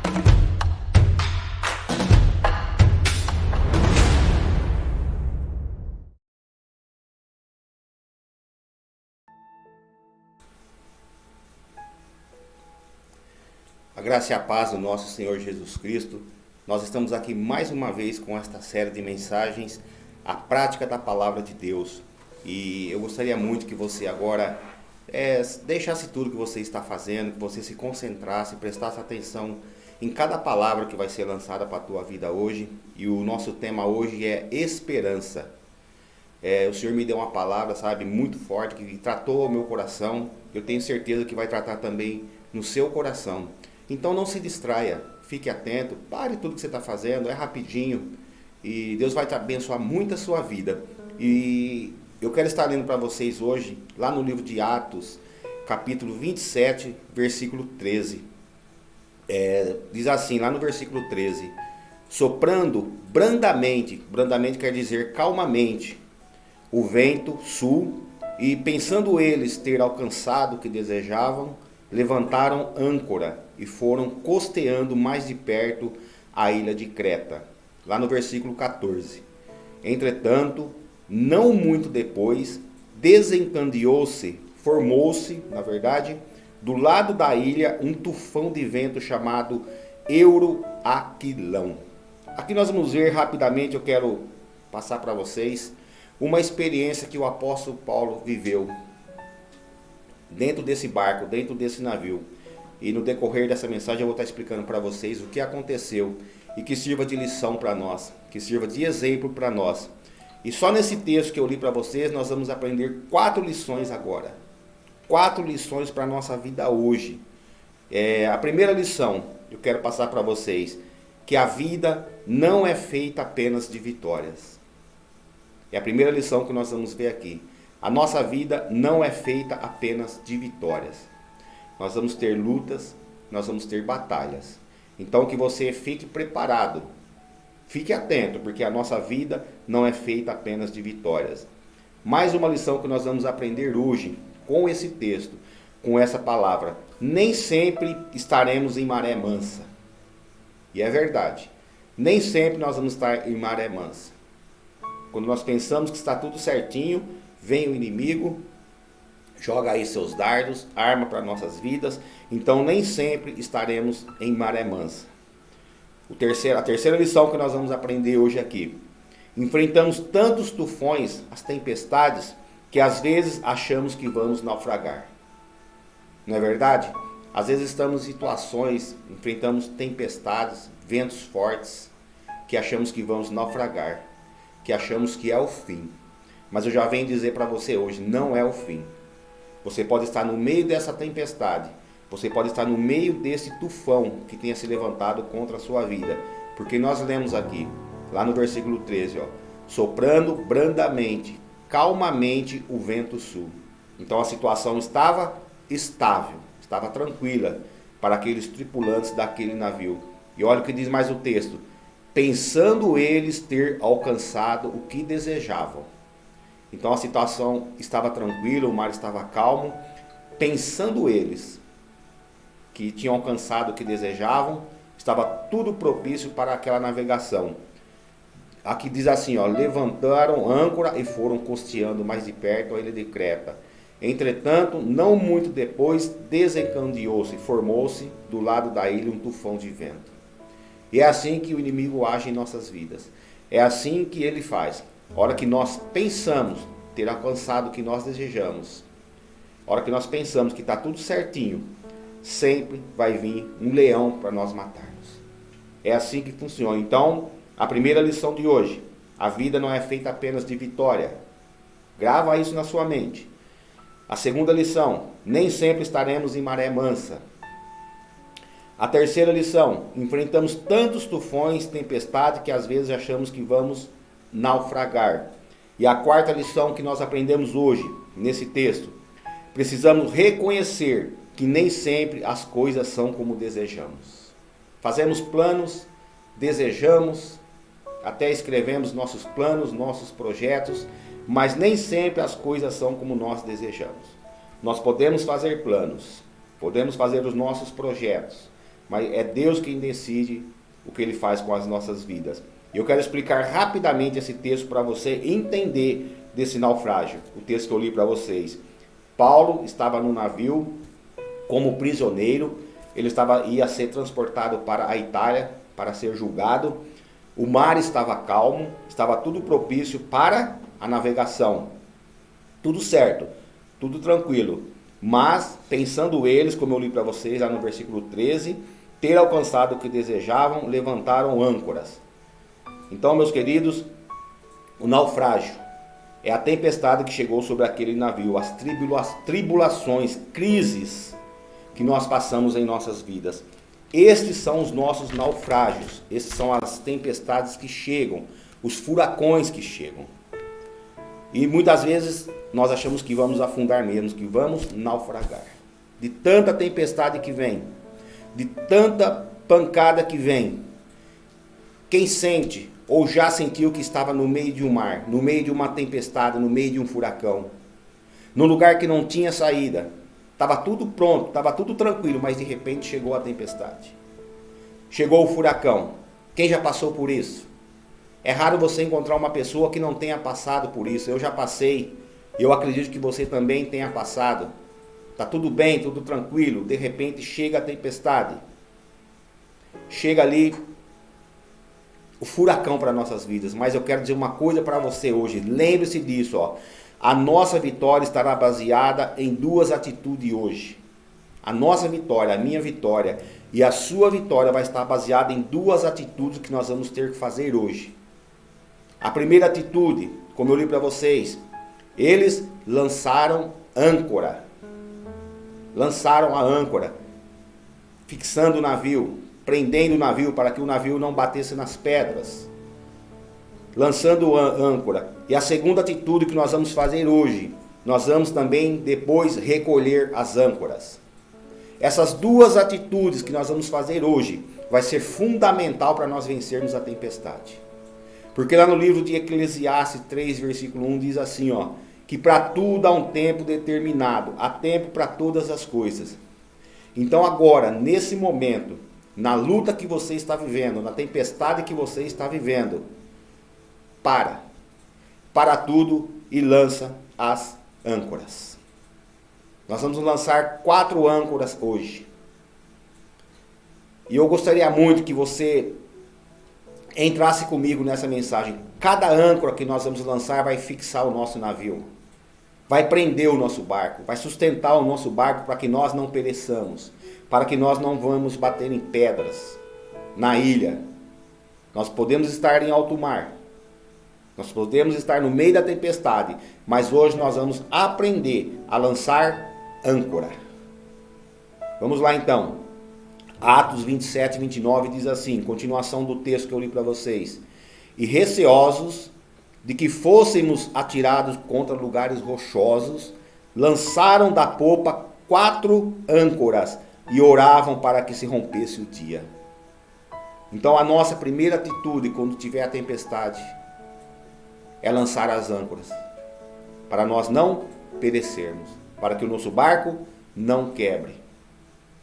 A graça e a paz do nosso Senhor Jesus Cristo. Nós estamos aqui mais uma vez com esta série de mensagens, a prática da palavra de Deus. E eu gostaria muito que você agora deixasse tudo que você está fazendo, que você se concentrasse, prestasse atenção em cada palavra que vai ser lançada para a tua vida hoje. E o nosso tema hoje é esperança. O Senhor me deu uma palavra, muito forte, que tratou o meu coração. Eu tenho certeza que vai tratar também no seu coração. Então não se distraia, fique atento, pare tudo que você está fazendo, é rapidinho e Deus vai te abençoar muito a sua vida. E eu quero estar lendo para vocês hoje, lá no livro de Atos, capítulo 27, versículo 13. Diz assim, lá no versículo 13: soprando brandamente, brandamente quer dizer calmamente, o vento sul, e pensando eles ter alcançado o que desejavam, levantaram âncora e foram costeando mais de perto a ilha de Creta. Lá no versículo 14. Entretanto, não muito depois, desencadeou-se, formou-se, na verdade, do lado da ilha um tufão de vento chamado Euroaquilão. Aqui nós vamos ver rapidamente, eu quero passar para vocês uma experiência que o apóstolo Paulo viveu dentro desse barco, dentro desse navio. E no decorrer dessa mensagem eu vou estar explicando para vocês o que aconteceu e que sirva de lição para nós, que sirva de exemplo para nós. E só nesse texto que eu li para vocês nós vamos aprender 4 lições agora. 4 lições para a nossa vida hoje. A primeira lição eu quero passar para vocês, que a vida não é feita apenas de vitórias. É a primeira lição que nós vamos ver aqui. A nossa vida não é feita apenas de vitórias. Nós vamos ter lutas, nós vamos ter batalhas. Então que você fique preparado, fique atento, porque a nossa vida não é feita apenas de vitórias. Mais uma lição que nós vamos aprender hoje, com esse texto, com essa palavra. Nem sempre estaremos em maré mansa. E é verdade, nem sempre nós vamos estar em maré mansa. Quando nós pensamos que está tudo certinho, vem o inimigo, joga aí seus dardos, arma para nossas vidas. Então nem sempre estaremos em maré mansa. A terceira lição que nós vamos aprender hoje aqui. Enfrentamos tantos tufões, as tempestades, que às vezes achamos que vamos naufragar. Não é verdade? Às vezes estamos em situações, enfrentamos tempestades, ventos fortes, que achamos que vamos naufragar, que achamos que é o fim. Mas eu já venho dizer para você hoje, não é o fim. Você pode estar no meio dessa tempestade, você pode estar no meio desse tufão que tenha se levantado contra a sua vida. Porque nós lemos aqui, lá no versículo 13, soprando brandamente, calmamente o vento sul. Então a situação estava estável, estava tranquila para aqueles tripulantes daquele navio. E olha o que diz mais o texto: pensando eles ter alcançado o que desejavam. Então a situação estava tranquila, o mar estava calmo, pensando eles que tinham alcançado o que desejavam, estava tudo propício para aquela navegação. Aqui diz assim, levantaram âncora e foram costeando mais de perto a ilha de Creta. Entretanto, não muito depois, desencadeou-se, formou-se do lado da ilha um tufão de vento. E é assim que o inimigo age em nossas vidas. É assim que ele faz. A hora que nós pensamos ter alcançado o que nós desejamos, a hora que nós pensamos que está tudo certinho, sempre vai vir um leão para nós matarmos. É assim que funciona. Então, a primeira lição de hoje: a vida não é feita apenas de vitória. Grava isso na sua mente. A segunda lição: nem sempre estaremos em maré mansa. A terceira lição: enfrentamos tantos tufões, tempestade, que às vezes achamos que vamos naufragar. E a quarta lição que nós aprendemos hoje, nesse texto: precisamos reconhecer que nem sempre as coisas são como desejamos. Fazemos planos, desejamos, até escrevemos nossos planos, nossos projetos, mas nem sempre as coisas são como nós desejamos. Nós podemos fazer planos, podemos fazer os nossos projetos, mas é Deus quem decide o que Ele faz com as nossas vidas. E eu quero explicar rapidamente esse texto para você entender desse naufrágio, o texto que eu li para vocês. Paulo estava no navio como prisioneiro, ele ia ser transportado para a Itália para ser julgado. O mar estava calmo, estava tudo propício para a navegação. Tudo certo, tudo tranquilo. Mas, pensando eles, como eu li para vocês lá no versículo 13, ter alcançado o que desejavam, levantaram âncoras. Então, meus queridos, o naufrágio é a tempestade que chegou sobre aquele navio, as tribulações, crises que nós passamos em nossas vidas. Estes são os nossos naufrágios, esses são as tempestades que chegam, os furacões que chegam. E muitas vezes nós achamos que vamos afundar mesmo, que vamos naufragar. De tanta tempestade que vem, de tanta pancada que vem. Quem sente ou já sentiu que estava no meio de um mar, no meio de uma tempestade, no meio de um furacão, num lugar que não tinha saída, estava tudo pronto, estava tudo tranquilo, mas de repente chegou a tempestade. Chegou o furacão. Quem já passou por isso? É raro você encontrar uma pessoa que não tenha passado por isso. Eu já passei, e eu acredito que você também tenha passado. Está tudo bem, tudo tranquilo, de repente chega a tempestade. Chega ali o furacão para nossas vidas. Mas eu quero dizer uma coisa para você hoje, lembre-se disso, ó. A nossa vitória estará baseada em duas atitudes hoje. A nossa vitória, a minha vitória e a sua vitória vai estar baseada em duas atitudes que nós vamos ter que fazer hoje. A primeira atitude, como eu li para vocês, eles lançaram âncora. Lançaram a âncora, fixando o navio, prendendo o navio para que o navio não batesse nas pedras. Lançando a âncora. E a segunda atitude que nós vamos fazer hoje, nós vamos também depois recolher as âncoras. Essas duas atitudes que nós vamos fazer hoje vai ser fundamental para nós vencermos a tempestade. Porque lá no livro de Eclesiastes 3, versículo 1 diz assim, ó, que para tudo há um tempo determinado, há tempo para todas as coisas. Então agora, nesse momento, na luta que você está vivendo, na tempestade que você está vivendo, para tudo e lança as âncoras. Nós vamos lançar 4 âncoras hoje. E eu gostaria muito que você entrasse comigo nessa mensagem. Cada âncora que nós vamos lançar vai fixar o nosso navio. Vai prender o nosso barco. Vai sustentar o nosso barco para que nós não pereçamos. Para que nós não vamos bater em pedras na ilha. Nós podemos estar em alto mar. Nós podemos estar no meio da tempestade. Mas hoje nós vamos aprender a lançar âncora. Vamos lá então. Atos 27 e 29 diz assim, continuação do texto que eu li para vocês. E receosos de que fôssemos atirados contra lugares rochosos, lançaram da popa 4 âncoras e oravam para que se rompesse o dia. Então a nossa primeira atitude quando tiver a tempestade é lançar as âncoras, para nós não perecermos, para que o nosso barco não quebre,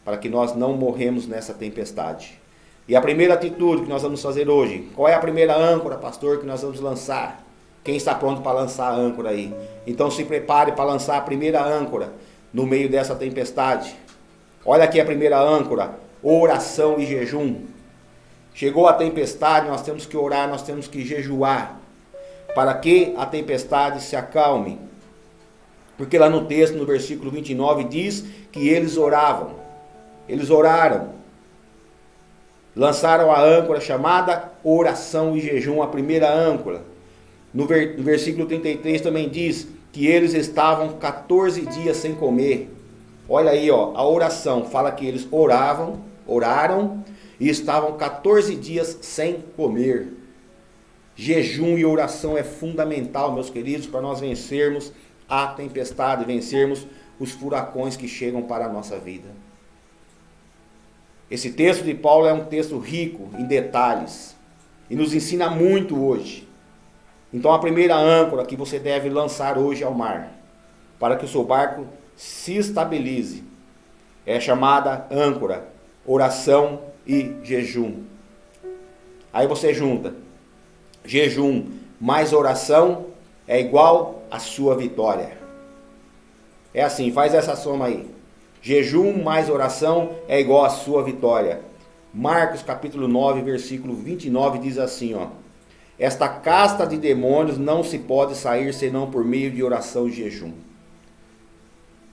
para que nós não morremos nessa tempestade. E a primeira atitude que nós vamos fazer hoje, qual é a primeira âncora, pastor, que nós vamos lançar? Quem está pronto para lançar a âncora aí? Então se prepare para lançar a primeira âncora no meio dessa tempestade. Olha aqui a primeira âncora, oração e jejum. Chegou a tempestade, nós temos que orar, nós temos que jejuar, para que a tempestade se acalme. Porque lá no texto, no versículo 29, diz que eles oravam. Eles oraram. Lançaram a âncora chamada oração e jejum, a primeira âncora. No versículo 33 também diz que eles estavam 14 dias sem comer. Olha aí, ó, a oração fala que eles oraram e estavam 14 dias sem comer. Jejum e oração é fundamental, meus queridos, para nós vencermos a tempestade, vencermos os furacões que chegam para a nossa vida. Esse texto de Paulo é um texto rico em detalhes e nos ensina muito hoje. Então a primeira âncora que você deve lançar hoje ao mar, para que o seu barco se estabilize, é chamada âncora oração e jejum. Aí você junta. Jejum mais oração é igual a sua vitória. É assim, faz essa soma aí. Jejum mais oração é igual a sua vitória. Marcos capítulo 9, versículo 29 diz assim, ó. Esta casta de demônios não se pode sair senão por meio de oração e jejum.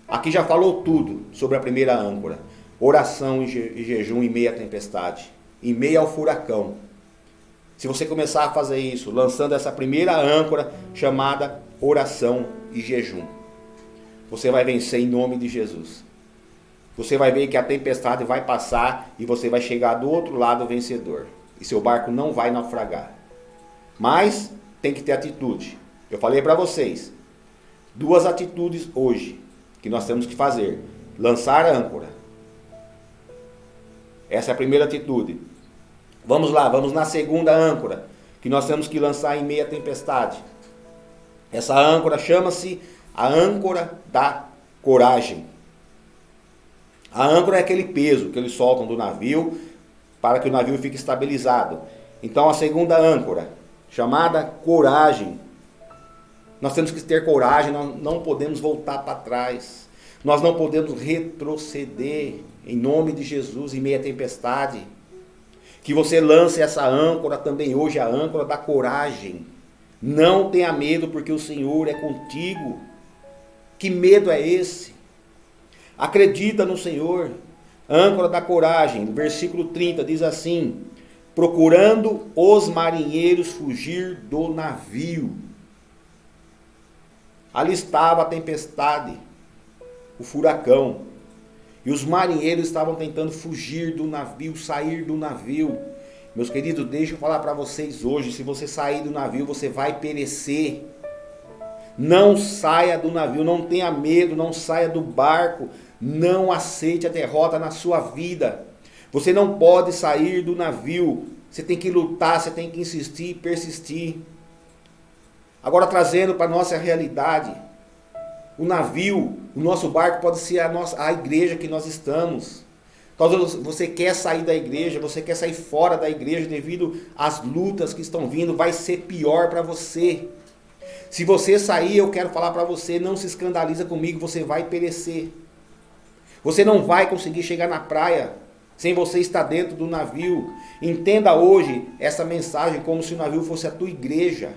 Aqui já falou tudo sobre a primeira âncora. Oração e jejum em meio à tempestade, em meio ao furacão. Se você começar a fazer isso, lançando essa primeira âncora chamada oração e jejum, você vai vencer em nome de Jesus. Você vai ver que a tempestade vai passar e você vai chegar do outro lado vencedor. E seu barco não vai naufragar. Mas tem que ter atitude. Eu falei para vocês, 2 atitudes hoje que nós temos que fazer. Lançar âncora. Essa é a primeira atitude. Vamos lá, vamos na segunda âncora, que nós temos que lançar em meio à tempestade. Essa âncora chama-se a âncora da coragem. A âncora é aquele peso que eles soltam do navio para que o navio fique estabilizado. Então a segunda âncora, chamada coragem. Nós temos que ter coragem, nós não podemos voltar para trás. Nós não podemos retroceder em nome de Jesus em meio à tempestade. Que você lance essa âncora também hoje, a âncora da coragem. Não tenha medo porque o Senhor é contigo. Que medo é esse? Acredita no Senhor. Âncora da coragem, no versículo 30 diz assim: procurando os marinheiros fugir do navio. Ali estava a tempestade, o furacão. E os marinheiros estavam tentando fugir do navio, sair do navio. Meus queridos, deixa eu falar para vocês hoje, se você sair do navio, você vai perecer. Não saia do navio, não tenha medo, não saia do barco, não aceite a derrota na sua vida. Você não pode sair do navio, você tem que lutar, você tem que insistir, persistir. Agora trazendo para a nossa realidade, o navio, o nosso barco pode ser a igreja que nós estamos. Talvez você quer sair da igreja, você quer sair fora da igreja devido às lutas que estão vindo, vai ser pior para você. Se você sair, eu quero falar para você, não se escandaliza comigo, você vai perecer. Você não vai conseguir chegar na praia sem você estar dentro do navio. Entenda hoje essa mensagem como se o navio fosse a tua igreja.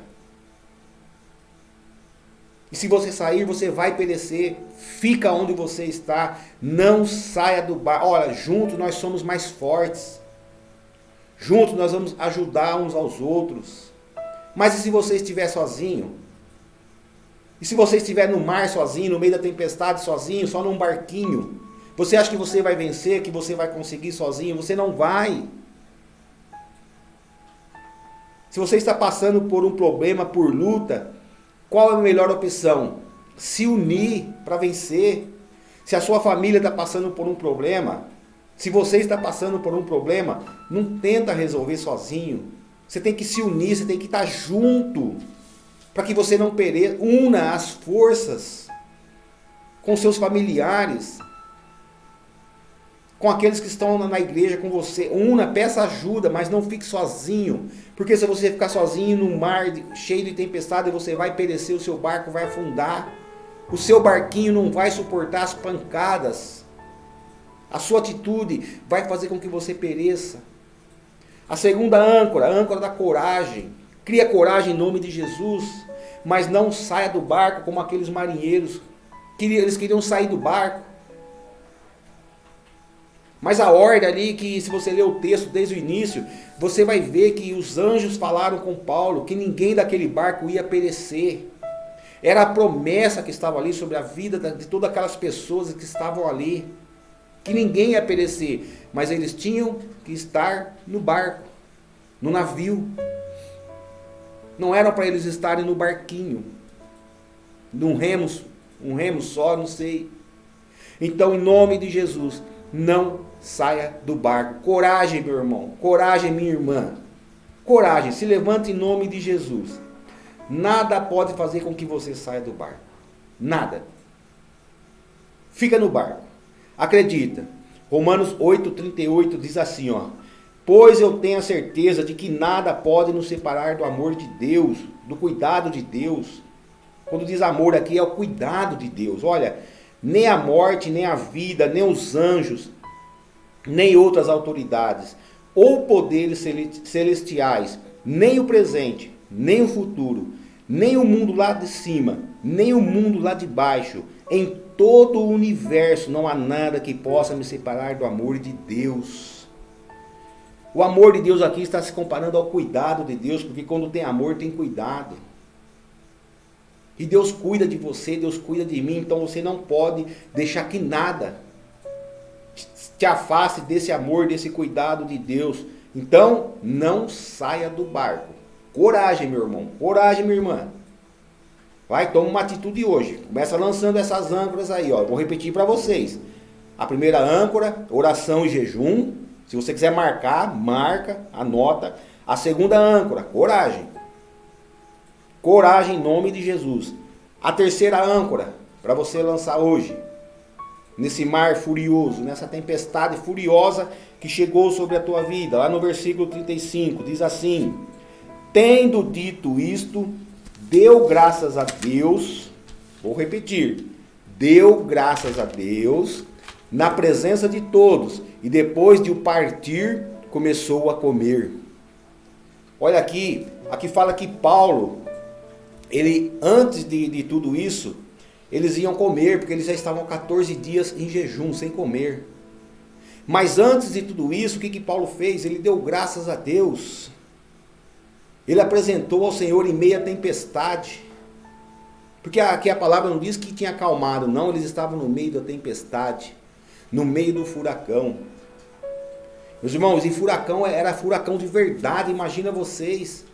E se você sair, você vai perecer. Fica onde você está. Não saia do barco. Olha, juntos nós somos mais fortes. Juntos nós vamos ajudar uns aos outros. Mas e se você estiver sozinho? E se você estiver no mar sozinho, no meio da tempestade sozinho, só num barquinho? Você acha que você vai vencer, que você vai conseguir sozinho? Você não vai. Se você está passando por um problema, por luta, qual é a melhor opção? Se unir para vencer. Se a sua família está passando por um problema, se você está passando por um problema, não tenta resolver sozinho. Você tem que se unir, você tem que estar junto, para que você não pereça. Una as forças com seus familiares, com aqueles que estão na igreja com você. Una, peça ajuda, mas não fique sozinho. Porque se você ficar sozinho no mar cheio de tempestade, você vai perecer, o seu barco vai afundar. O seu barquinho não vai suportar as pancadas. A sua atitude vai fazer com que você pereça. A segunda âncora, a âncora da coragem. Cria coragem em nome de Jesus, mas não saia do barco como aqueles marinheiros. Eles queriam sair do barco. Mas a ordem ali, que se você ler o texto desde o início, você vai ver que os anjos falaram com Paulo que ninguém daquele barco ia perecer. Era a promessa que estava ali sobre a vida de todas aquelas pessoas que estavam ali. Que ninguém ia perecer, mas eles tinham que estar no barco, no navio. Não era para eles estarem no barquinho, um remo só, não sei. Então, em nome de Jesus, não saia do barco. Coragem, meu irmão. Coragem, minha irmã. Coragem. Se levante em nome de Jesus. Nada pode fazer com que você saia do barco. Nada. Fica no barco. Acredita. Romanos 8:38 diz assim, ó: pois eu tenho a certeza de que nada pode nos separar do amor de Deus, do cuidado de Deus. Quando diz amor aqui é o cuidado de Deus. Olha, nem a morte, nem a vida, nem os anjos, nem outras autoridades, ou poderes celestiais, nem o presente, nem o futuro, nem o mundo lá de cima, nem o mundo lá de baixo, em todo o universo não há nada que possa me separar do amor de Deus. O amor de Deus aqui está se comparando ao cuidado de Deus, porque quando tem amor tem cuidado. E Deus cuida de você, Deus cuida de mim, então você não pode deixar que nada te afaste desse amor, desse cuidado de Deus. Então, não saia do barco. Coragem, meu irmão, coragem, minha irmã. Vai, toma uma atitude hoje. Começa lançando essas âncoras aí, ó. Eu vou repetir para vocês. A primeira âncora, oração e jejum. Se você quiser marcar, marca, anota. A segunda âncora, coragem. Coragem em nome de Jesus. A terceira âncora, para você lançar hoje. Nesse mar furioso, nessa tempestade furiosa que chegou sobre a tua vida. Lá no versículo 35, diz assim: tendo dito isto, deu graças a Deus. Vou repetir. Deu graças a Deus na presença de todos. E depois de o partir, começou a comer. Olha aqui fala que Paulo, ele antes de tudo isso, eles iam comer, porque eles já estavam 14 dias em jejum, sem comer. Mas antes de tudo isso, o que Paulo fez? Ele deu graças a Deus. Ele apresentou ao Senhor em meio à tempestade. Porque aqui a palavra não diz que tinha acalmado, não, eles estavam no meio da tempestade, no meio do furacão. Meus irmãos, e furacão era furacão de verdade, imagina vocês.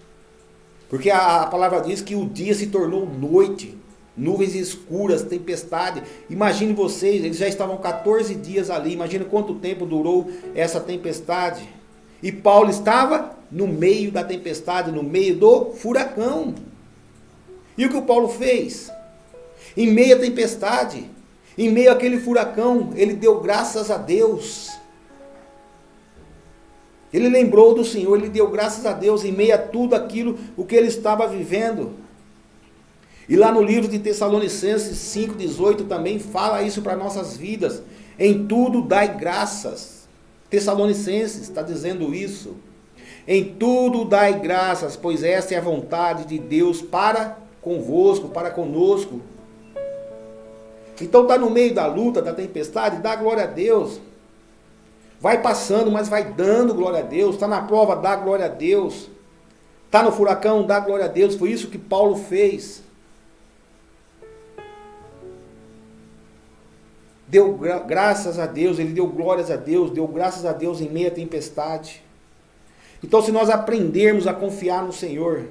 Porque a palavra diz que o dia se tornou noite, nuvens escuras, tempestade. Imagine vocês, eles já estavam 14 dias ali, imagina quanto tempo durou essa tempestade. E Paulo estava no meio da tempestade, no meio do furacão. E o que o Paulo fez? Em meio à tempestade, em meio àquele furacão, ele deu graças a Deus. Ele lembrou do Senhor, ele deu graças a Deus em meio a tudo aquilo o que ele estava vivendo. E lá no livro de Tessalonicenses 5,18 também fala isso para nossas vidas. Em tudo dai graças. Tessalonicenses está dizendo isso. Em tudo dai graças, pois essa é a vontade de Deus para convosco, para conosco. Então está no meio da luta, da tempestade, dá glória a Deus. Vai passando, mas vai dando glória a Deus. Está na prova, dá glória a Deus. Está no furacão, dá glória a Deus. Foi isso que Paulo fez. Deu graças a Deus, ele deu glórias a Deus, deu graças a Deus em meio à tempestade. Então, se nós aprendermos a confiar no Senhor,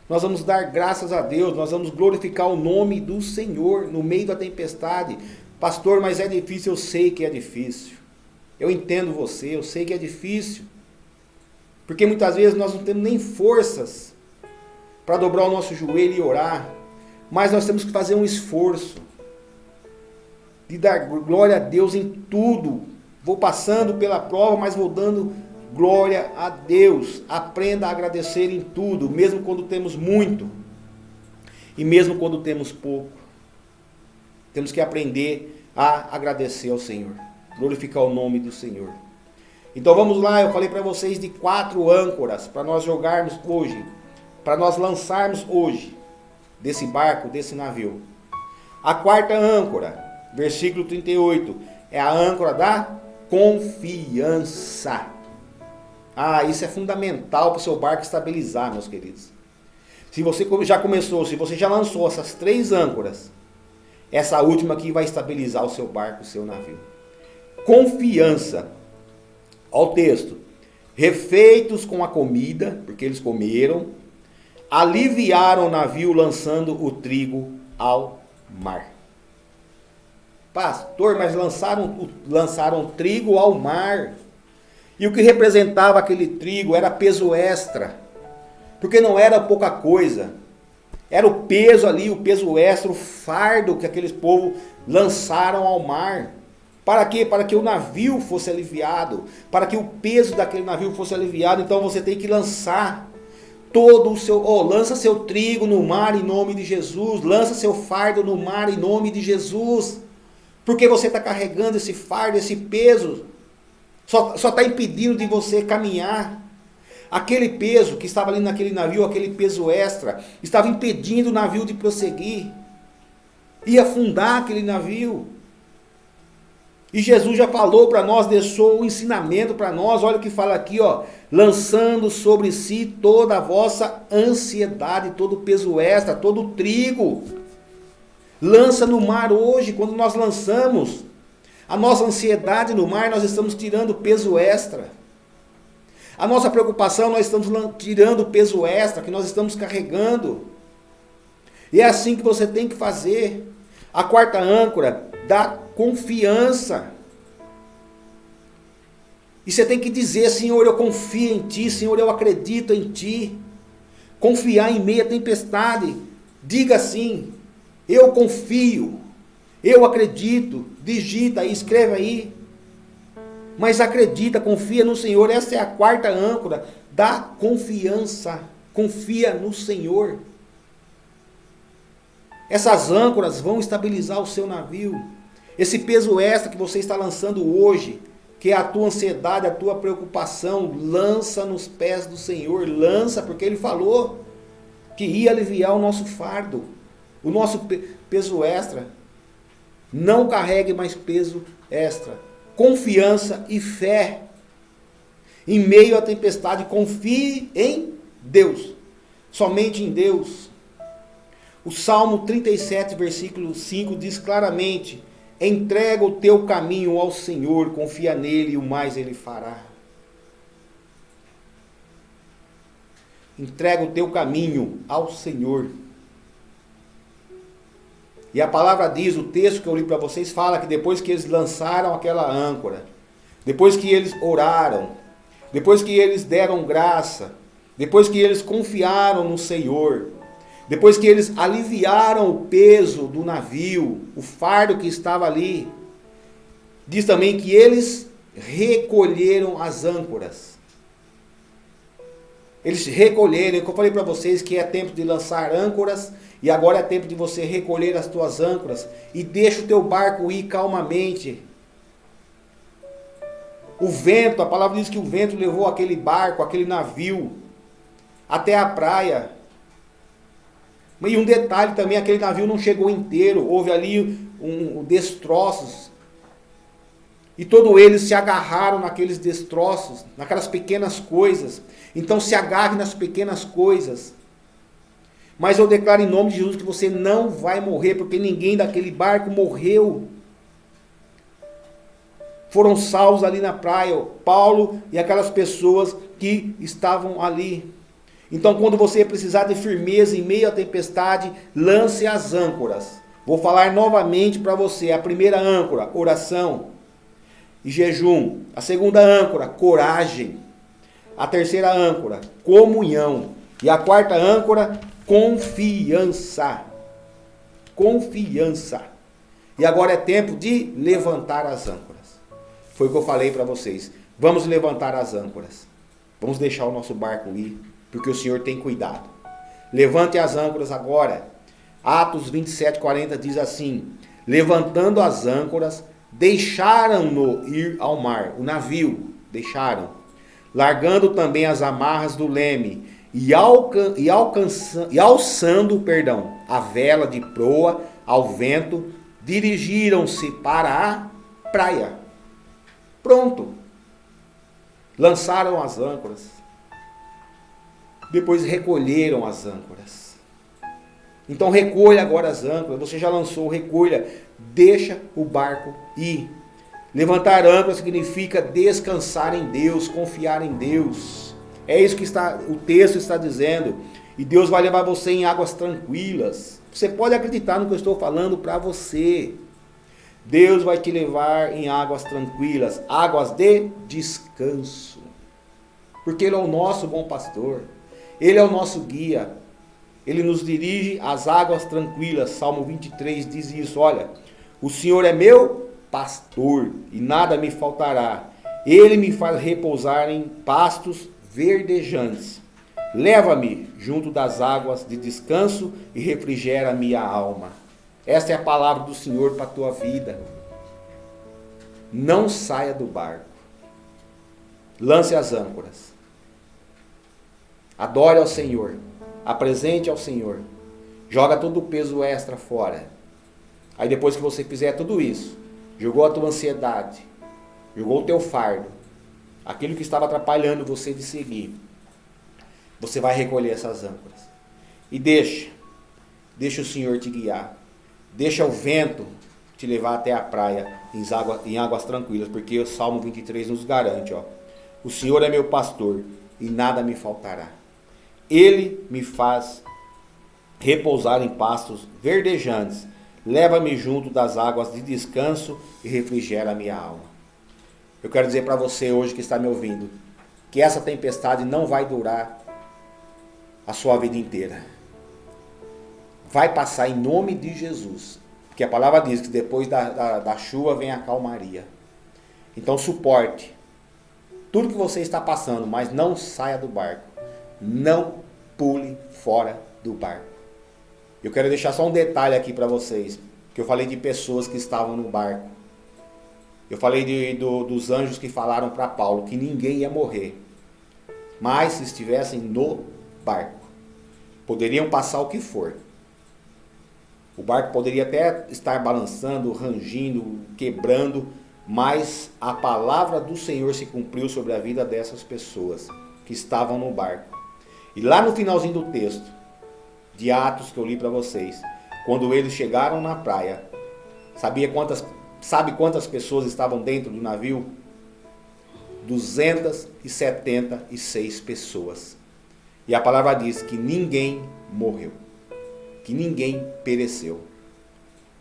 nós vamos dar graças a Deus, nós vamos glorificar o nome do Senhor no meio da tempestade. Pastor, mas é difícil, eu sei que é difícil. Eu entendo você, eu sei que é difícil. Porque muitas vezes nós não temos nem forças para dobrar o nosso joelho e orar. Mas nós temos que fazer um esforço de dar glória a Deus em tudo. Vou passando pela prova, mas vou dando glória a Deus. Aprenda a agradecer em tudo, mesmo quando temos muito e mesmo quando temos pouco. Temos que aprender a agradecer ao Senhor, glorificar o nome do Senhor. Então vamos lá, eu falei para vocês de 4 âncoras para nós jogarmos hoje, para nós lançarmos hoje desse barco, desse navio. A quarta âncora, versículo 38, é a âncora da confiança. Isso é fundamental para o seu barco estabilizar, meus queridos. Se você já começou, se você já lançou essas 3 âncoras, essa última aqui vai estabilizar o seu barco, o seu navio. Confiança. Olha o texto. Refeitos com a comida, porque eles comeram, aliviaram o navio lançando o trigo ao mar. Pastor, mas lançaram trigo ao mar. E o que representava aquele trigo era peso extra. Porque não era pouca coisa. Era o peso ali, o peso extra, o fardo que aqueles povos lançaram ao mar. Para quê? Para que o navio fosse aliviado, para que o peso daquele navio fosse aliviado. Então você tem que lançar todo o seu, lança seu trigo no mar em nome de Jesus, lança seu fardo no mar em nome de Jesus, porque você está carregando esse fardo, esse peso, só está impedindo de você caminhar. Aquele peso que estava ali naquele navio, aquele peso extra, estava impedindo o navio de prosseguir, ia afundar aquele navio. E Jesus já falou para nós, deixou um ensinamento para nós, olha o que fala aqui, lançando sobre si toda a vossa ansiedade, todo o peso extra, todo o trigo. Lança no mar hoje, quando nós lançamos a nossa ansiedade no mar, nós estamos tirando peso extra. A nossa preocupação, nós estamos tirando o peso extra que nós estamos carregando. E é assim que você tem que fazer. A quarta âncora, da confiança. E você tem que dizer, Senhor, eu confio em Ti, Senhor, eu acredito em Ti. Confiar em meio à tempestade. Diga assim, eu confio, eu acredito. Digita aí, escreve aí. Mas acredita, confia no Senhor. Essa é a quarta âncora da confiança. Confia no Senhor. Essas âncoras vão estabilizar o seu navio. Esse peso extra que você está lançando hoje, que é a tua ansiedade, a tua preocupação, lança nos pés do Senhor. Lança, porque Ele falou que ia aliviar o nosso fardo, o nosso peso extra. Não carregue mais peso extra. Confiança e fé. Em meio à tempestade, confie em Deus. Somente em Deus. O Salmo 37, versículo 5 diz claramente: entrega o teu caminho ao Senhor, confia nele e o mais Ele fará. Entrega o teu caminho ao Senhor. E a palavra diz, o texto que eu li para vocês fala que depois que eles lançaram aquela âncora, depois que eles oraram, depois que eles deram graça, depois que eles confiaram no Senhor, depois que eles aliviaram o peso do navio, o fardo que estava ali, diz também que eles recolheram as âncoras. Eles recolheram, eu falei para vocês que é tempo de lançar âncoras, e agora é tempo de você recolher as tuas âncoras, e deixa o teu barco ir calmamente. O vento, a palavra diz que o vento levou aquele barco, aquele navio, até a praia. E um detalhe também, aquele navio não chegou inteiro, houve ali destroços. E todos eles se agarraram naqueles destroços, naquelas pequenas coisas. Então se agarre nas pequenas coisas. Mas eu declaro em nome de Jesus que você não vai morrer, porque ninguém daquele barco morreu. Foram salvos ali na praia, Paulo e aquelas pessoas que estavam ali. Então quando você precisar de firmeza em meio à tempestade, lance as âncoras. Vou falar novamente para você. A primeira âncora, oração e jejum. A segunda âncora, coragem. A terceira âncora, comunhão. E a quarta âncora, confiança. Confiança. E agora é tempo de levantar as âncoras. Foi o que eu falei para vocês. Vamos levantar as âncoras. Vamos deixar o nosso barco ir, porque o Senhor tem cuidado. Levante as âncoras agora. Atos 27:40 diz assim: levantando as âncoras, deixaram-no ir ao mar. O navio, deixaram. Largando também as amarras do leme, e alçando a vela de proa ao vento, dirigiram-se para a praia. Pronto. Lançaram as âncoras. Depois recolheram as âncoras. Então recolha agora as âncoras. Você já lançou, recolha. Deixa o barco ir. Levantar âncoras significa descansar em Deus, confiar em Deus. É isso que o texto está dizendo. E Deus vai levar você em águas tranquilas. Você pode acreditar no que eu estou falando para você. Deus vai te levar em águas tranquilas, águas de descanso. Porque Ele é o nosso bom pastor. Ele é o nosso guia. Ele nos dirige às águas tranquilas. Salmo 23 diz isso. Olha, o Senhor é meu pastor e nada me faltará. Ele me faz repousar em pastos verdejantes. Leva-me junto das águas de descanso e refrigera minha alma. Esta é a palavra do Senhor para a tua vida. Não saia do barco. Lance as âncoras. Adore ao Senhor. Apresente ao Senhor. Joga todo o peso extra fora. Aí depois que você fizer tudo isso, jogou a tua ansiedade, jogou o teu fardo, aquilo que estava atrapalhando você de seguir, você vai recolher essas âncoras. E deixa o Senhor te guiar. Deixa o vento te levar até a praia em águas tranquilas, porque o Salmo 23 nos garante, o Senhor é meu pastor e nada me faltará. Ele me faz repousar em pastos verdejantes, leva-me junto das águas de descanso e refrigera a minha alma. Eu quero dizer para você hoje que está me ouvindo, que essa tempestade não vai durar a sua vida inteira. Vai passar em nome de Jesus, porque a palavra diz que depois da chuva vem a calmaria. Então suporte tudo que você está passando, mas não saia do barco. Não pule fora do barco. Eu quero deixar só um detalhe aqui para vocês, que eu falei de pessoas que estavam no barco. Eu falei dos anjos que falaram para Paulo que ninguém ia morrer, mas se estivessem no barco, poderiam passar o que for. O barco poderia até estar balançando, rangindo, quebrando, mas a palavra do Senhor se cumpriu sobre a vida dessas pessoas que estavam no barco. E lá no finalzinho do texto, de Atos que eu li para vocês, quando eles chegaram na praia, sabe quantas pessoas estavam dentro do navio? 276 pessoas. E a palavra diz que ninguém morreu, que ninguém pereceu.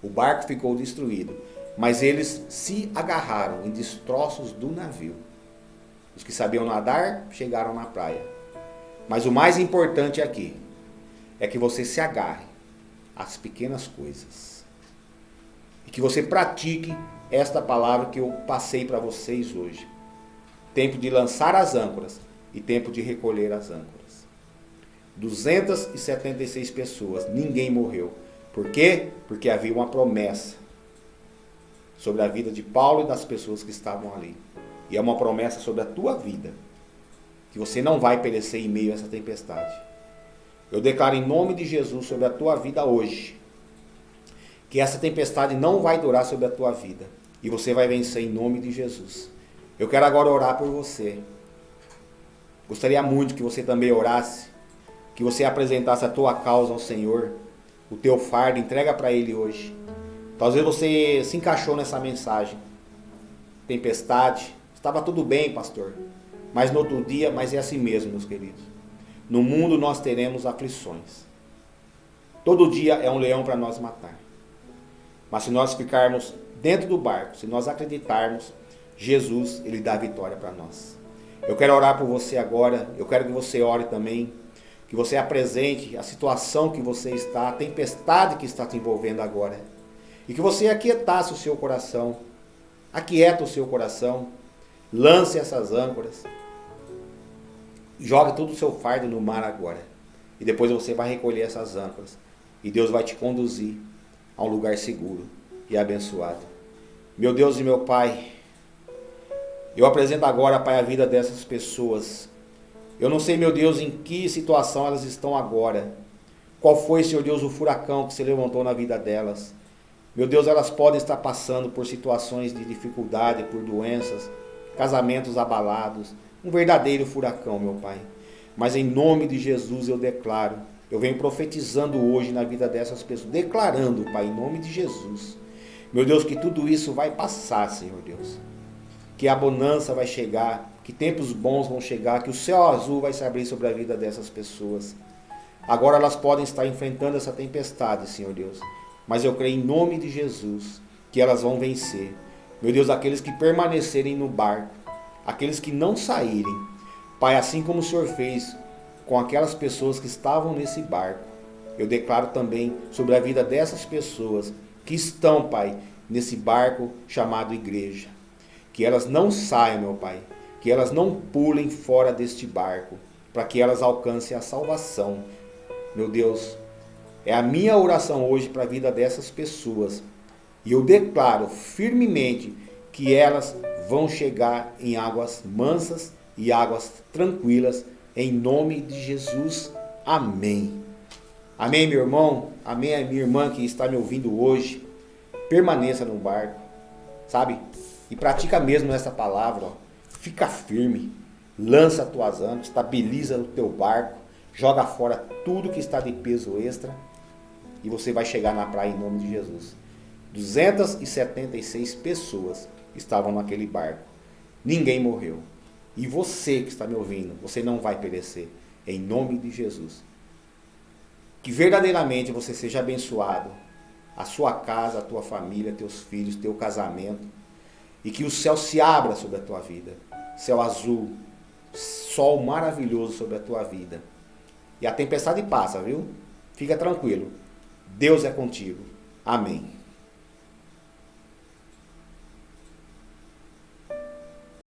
O barco ficou destruído, mas eles se agarraram em destroços do navio. Os que sabiam nadar chegaram na praia. Mas o mais importante aqui é que você se agarre às pequenas coisas. E que você pratique esta palavra que eu passei para vocês hoje. Tempo de lançar as âncoras e tempo de recolher as âncoras. 276 pessoas, ninguém morreu. Por quê? Porque havia uma promessa sobre a vida de Paulo e das pessoas que estavam ali. E é uma promessa sobre a tua vida, que você não vai perecer em meio a essa tempestade. Eu declaro em nome de Jesus sobre a tua vida hoje, que essa tempestade não vai durar sobre a tua vida, e você vai vencer em nome de Jesus. Eu quero agora orar por você. Gostaria muito que você também orasse, que você apresentasse a tua causa ao Senhor, o teu fardo, entrega para Ele hoje. Talvez você se encaixou nessa mensagem. Tempestade, estava tudo bem, pastor, mas no outro dia, mas é assim mesmo, meus queridos. No mundo nós teremos aflições. Todo dia é um leão para nós matar. Mas se nós ficarmos dentro do barco, se nós acreditarmos, Jesus, Ele dá a vitória para nós. Eu quero orar por você agora, eu quero que você ore também, que você apresente a situação que você está, a tempestade que está te envolvendo agora. E que você aquietasse o seu coração, aquieta o seu coração, lance essas âncoras, joga todo o seu fardo no mar agora. E depois você vai recolher essas âncoras. E Deus vai te conduzir a um lugar seguro e abençoado. Meu Deus e meu Pai, eu apresento agora, Pai, a vida dessas pessoas. Eu não sei, meu Deus, em que situação elas estão agora. Qual foi, Senhor Deus, o furacão que se levantou na vida delas. Meu Deus, elas podem estar passando por situações de dificuldade, por doenças, casamentos abalados, um verdadeiro furacão, meu Pai. Mas em nome de Jesus eu declaro, eu venho profetizando hoje na vida dessas pessoas, declarando, Pai, em nome de Jesus, meu Deus, que tudo isso vai passar, Senhor Deus. Que a bonança vai chegar, que tempos bons vão chegar, que o céu azul vai se abrir sobre a vida dessas pessoas. Agora elas podem estar enfrentando essa tempestade, Senhor Deus. Mas eu creio em nome de Jesus que elas vão vencer. Meu Deus, aqueles que permanecerem no barco, aqueles que não saírem, Pai, assim como o Senhor fez com aquelas pessoas que estavam nesse barco, eu declaro também sobre a vida dessas pessoas que estão, Pai, nesse barco chamado igreja. Que elas não saiam, meu Pai, que elas não pulem fora deste barco, para que elas alcancem a salvação. Meu Deus, é a minha oração hoje para a vida dessas pessoas. E eu declaro firmemente que elas vão chegar em águas mansas e águas tranquilas, em nome de Jesus. Amém. Amém, meu irmão? Amém, minha irmã que está me ouvindo hoje. Permaneça no barco, sabe? E pratica mesmo essa palavra, ó. Fica firme, lança as tuas âncoras, estabiliza o teu barco, joga fora tudo que está de peso extra e você vai chegar na praia em nome de Jesus. 276 pessoas estavam naquele barco, ninguém morreu. E você que está me ouvindo, você não vai perecer, em nome de Jesus. Que verdadeiramente você seja abençoado, a sua casa, a tua família, teus filhos, teu casamento, e que o céu se abra sobre a tua vida, céu azul, sol maravilhoso sobre a tua vida. E a tempestade passa, viu? Fica tranquilo, Deus é contigo. Amém.